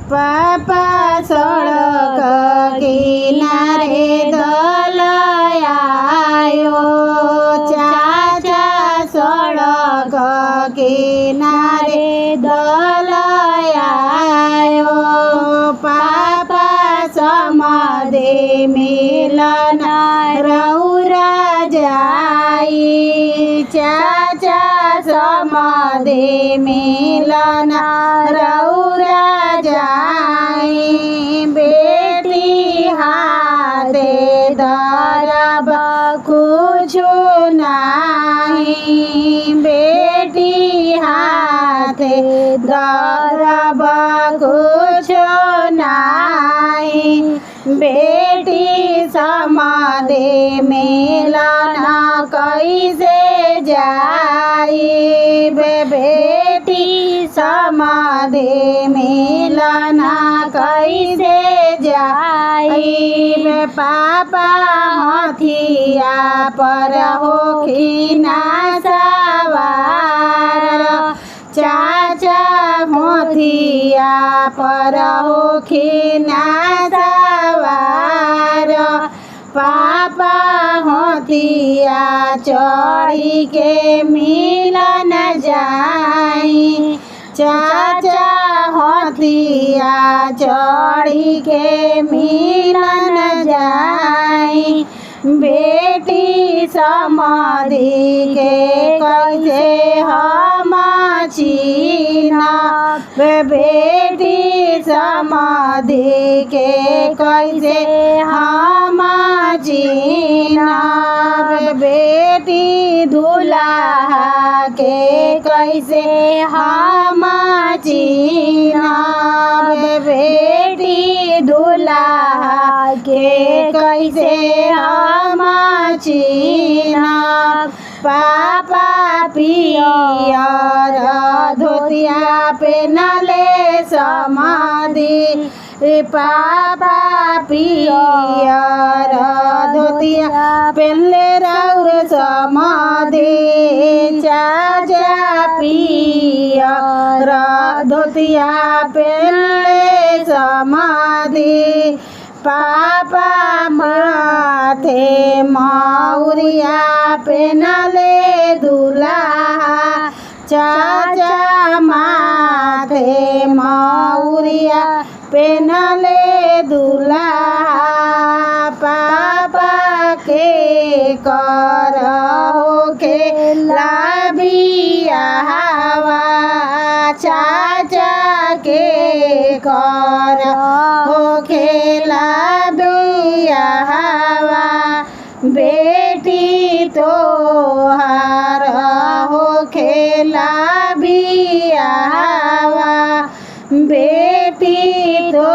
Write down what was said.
पापा सड़क किनारे दल आयो, चाचा सड़क किनारे दल आयो। पापा समदे मिलन रौरा जाई, चाचा समदे मिलन रौरा जाई। बेटी हाथे धरब कुछु नाही, बेटी हाथे धरब कुछु नाही। बेटी समदे मिलन कैसे जाई, बेटी समदे मिलन कैसे जाई। पापा हथिया पर होखिना सवार, चाचा हथिया पर होखिना सवार। पापा हथिया चढ़ी के मिलन जाई, चाचा हथिया चढ़ी के मिलन जाई। बेटी समधी के कैसे हम चिन्हब, बेटी समधी के कैसे हम चिन्हब। बेटी दुल्हा के कैसे हम चिन्हब, बेटी दुल्हा के कैसे हम चिन्हब। पापा पियर धोतिया पेनले समधी, पापा पियर धोतिया पेनले रौर समधी। चाचा पियर धोतिया पेनले समधी। पापा माथे मौरिया पेनले दुल्हा, चाचा माथे मौरिया पेनले दुल्हा। पापा के कर होके बियाहवा, चाचा के कर होके बियाहवा। बेटी तोहार होके बियाहवा, बेटी तो